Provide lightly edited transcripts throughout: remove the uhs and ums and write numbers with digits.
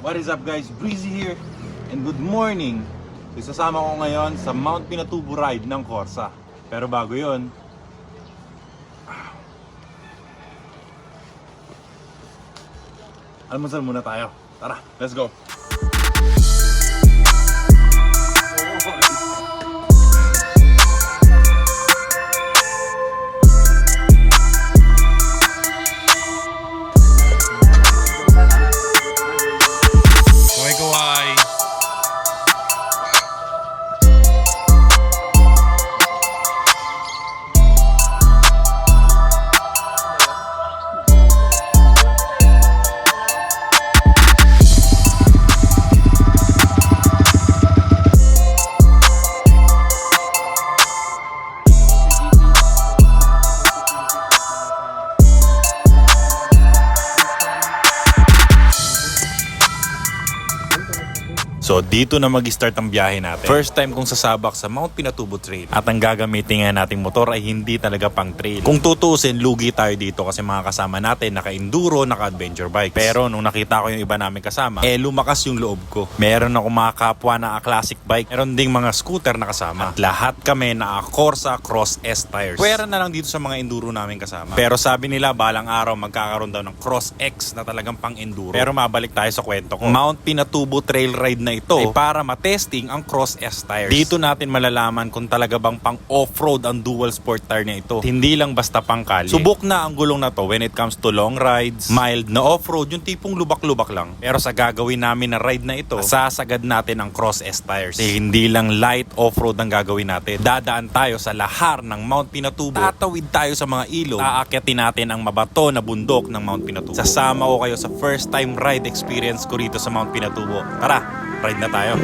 What is up guys? Breezy here and good morning. Isasama ko ngayon sa Mount Pinatubo ride ng Corsa. Pero bago yun, almusal muna tayo. Tara, let's go! So dito na mag-start ang biyahe natin. First time kong sasabak sa Mount Pinatubo Trail. At ang gagamitin nga nating motor ay hindi talaga pang trail. Kung tutuusin, lugi tayo dito kasi mga kasama natin naka-enduro, naka-adventure bikes. Pero nung nakita ko yung iba namin kasama, lumakas yung loob ko. Meron ako mga kapwa na classic bike. Meron ding mga scooter na kasama. At lahat kami na Corsa Cross S tires. Pwera na lang dito sa mga enduro namin kasama. Pero sabi nila balang araw magkakaroon daw ng Cross X na talagang pang enduro. Pero mabalik tayo sa kwento ko. Mount Pinatubo Trail Ride na ito ay para matesting ang Cross S tires. Dito natin malalaman kung talaga bang pang off-road ang dual sport tire niya ito. Hindi lang basta pang kalye. Subok na ang gulong na to when it comes to long rides, mild na off-road, yung tipong lubak-lubak lang. Pero sa gagawin namin na ride na ito, sasagad natin ang Cross S tires. Hindi lang light off-road ang gagawin natin. Dadaan tayo sa lahar ng Mount Pinatubo. Tatawid tayo sa mga ilog. Aakyatin natin ang mabato na bundok ng Mount Pinatubo. Sasama ko kayo sa first time ride experience ko rito sa Mount Pinatubo. Tara! Ride na tayo.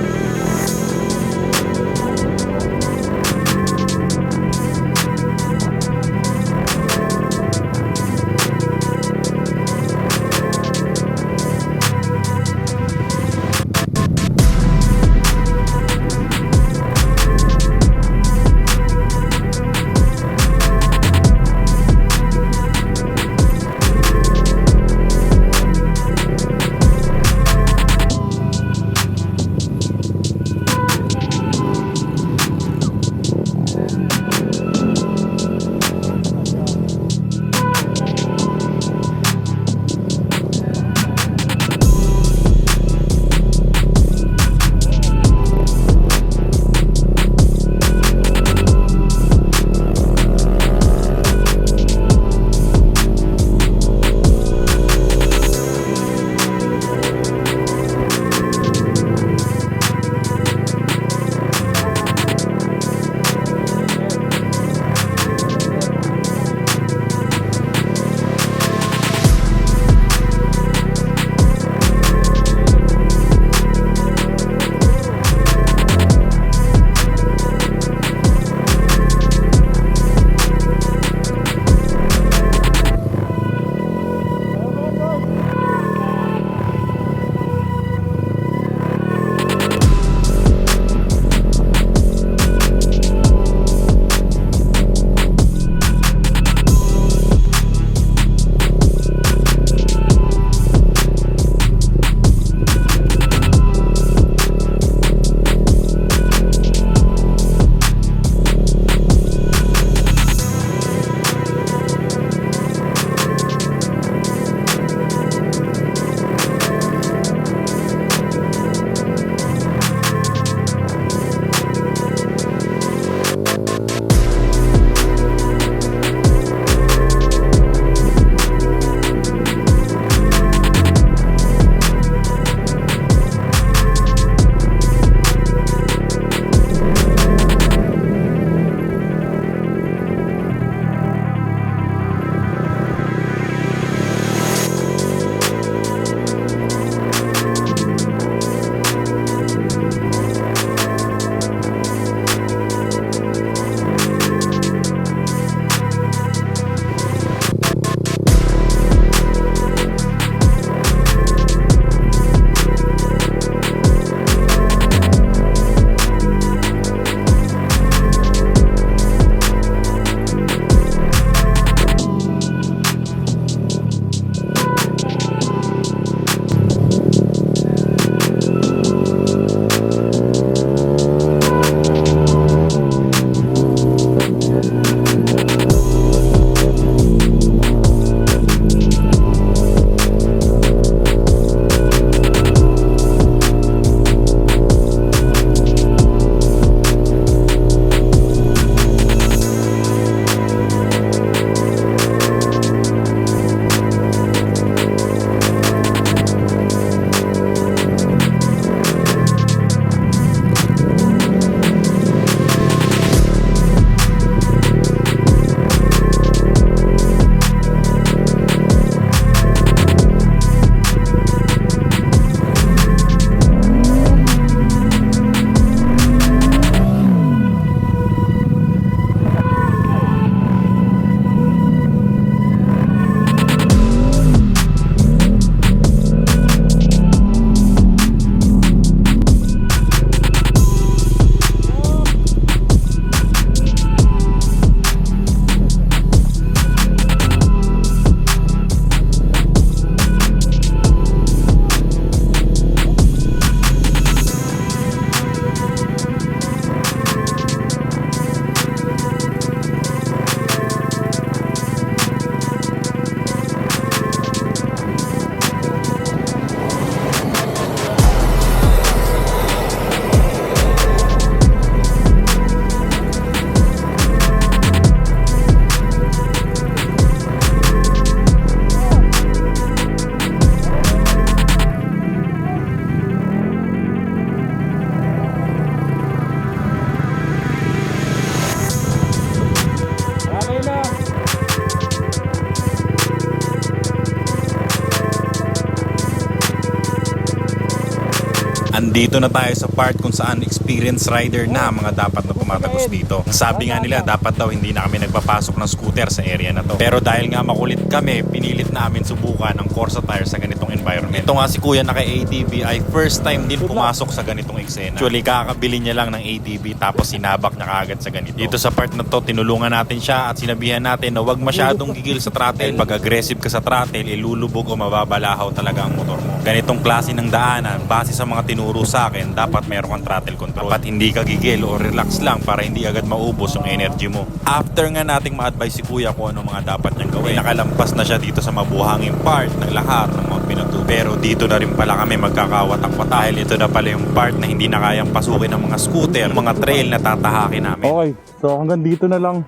Andito na tayo sa part kung saan experienced rider na ang mga dapat na tumatagos dito. Sabi nga nila dapat daw hindi na kami nagpapasok ng scooter sa area na to. Pero dahil nga makulit kami, pinilit namin subukan ang Corsa tire sa ganitong environment. Ito nga si kuya naka ATV ay first time din pumasok sa ganitong eksena. Actually kakabili niya lang ng ATV tapos sinabak niya kaagad sa ganito. Dito sa part na to tinulungan natin siya at sinabihan natin na huwag masyadong gigil sa throttle. Pag aggressive ka sa throttle, ilulubog o mababalahaw talaga ang motor mo. Ganitong klase ng daanan, base sa mga tinuro sa akin, dapat meron kang throttle control. Dapat hindi ka gigil o relax lang para hindi agad maubos yung energy mo. After nga nating ma-advise si kuya kung ano mga dapat niyang gawin, nakalampas na siya dito sa mabuhanging part ng lahat ng Mount Pinatubo. Pero dito na rin pala kami magkakawatak-watak dahil ito na pala yung part na hindi na kayang pasukin ng mga scooter, mga trail na tatahakin namin. Okay, so hanggang dito na lang.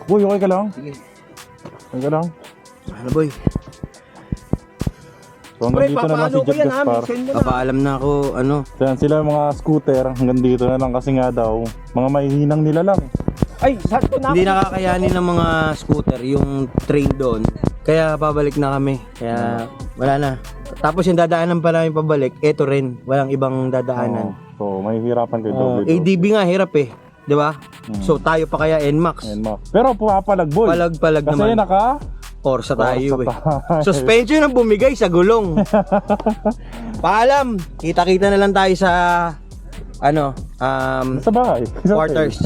Boy, okay ka lang? Sige. Okay ka lang? Ano boy? So hanggang dito na lang si Jeff Gaspar. Papaalam na ako, ano. So yan sila yung mga scooter, hanggang dito na lang kasi nga daw, mga mahihinang nila lang. Ay, sakto na. Hindi nakakayanin ng mga scooter yung train doon. Kaya pabalik na kami. Kaya wala na. Tapos yung dadaanan pa namin pabalik, eto rin. Walang ibang dadaanan. So mahihirapan kayo Oh, doble. ADB nga hirap eh. 'Di ba? So tayo pa kaya NMAX. Max. Pero pumapalag boy. Palag-palag Kasi naman. naka Corsa tayo eh. tayo. Suspension ang bumigay sa gulong. Paalam. Kita-kita na lang tayo sa ano, sa bahay. quarters.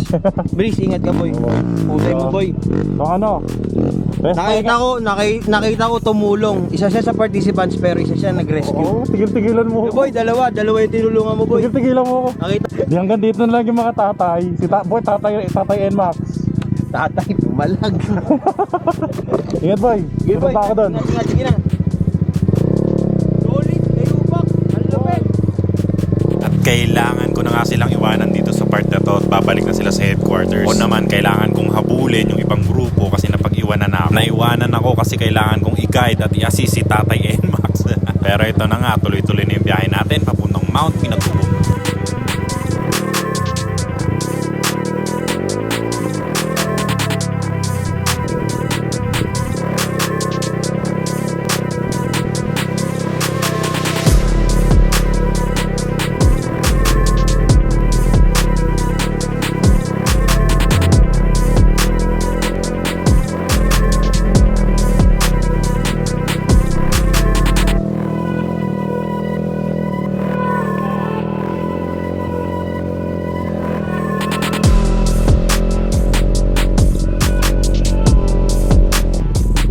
Bilis, ingat ka boy. Putay mo boy. So ano? Nakita ko tumulong. Isa siya sa participants pero isa siya nag-rescue. Oo, tigil-tigilan mo. Eh, boy, dalawa yung tinulungan mo boy. Tigil-tigilan mo ako. Nakita. Di hanggang dito na lang yung mga tatay. Si boy, tatay NMAX. Tatay, pumalag. Ingat boy. Sige boy, Punta ako doon. ingat, sige na. Solid, kayo bak. Ang lapit. At kailangan ko na nga silang iwanan dito sa part na to at babalik na sila sa headquarters. O naman, kailangan kong habulin yung ibang grupo kasi napag-iwanan na ako. Naiwanan ako kasi kailangan kong i-guide at i-assist si Tatay NMAX. Pero ito na nga, tuloy-tuloy na yung biyahe natin papuntang Mount Pinatubo.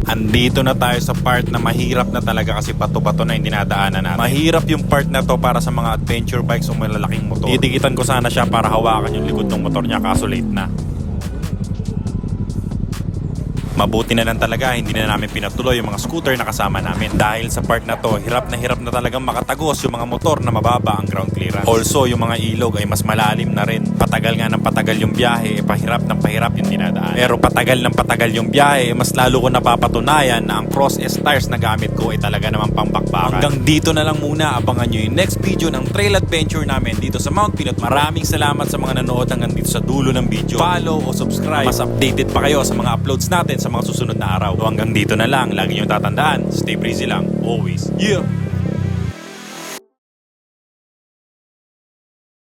Andito na tayo sa part na mahirap na talaga kasi bato-bato na yung dinadaanan natin. Mahirap yung part na to para sa mga adventure bikes o malalaking motor. Titikitan ko sana siya para hawakan yung likod ng motor niya kaso late na. Mabuti na lang talaga hindi na namin pinatuloy yung mga scooter na kasama namin. Dahil sa part na to, hirap na talagang makatagos yung mga motor na mababa ang ground clearance. Also, yung mga ilog ay mas malalim na rin. Patagal nga ng patagal yung biyahe, pahirap ng pahirap yung dinadaan. Pero patagal ng patagal yung biyahe, mas lalo ko napapatunayan na ang Cross S tires na gamit ko ay talaga naman pambakbakan. Hanggang dito na lang muna, abangan nyo yung next video ng trail adventure namin dito sa Mount Pinatubo. Maraming salamat sa mga nanood hanggang dito sa dulo ng video. Follow o subscribe. Mas updated pa kayo sa mga uploads natin sa mga susunod na araw. So hanggang dito na lang, lagi nyo tatandaan, stay breezy lang, always. Yeah!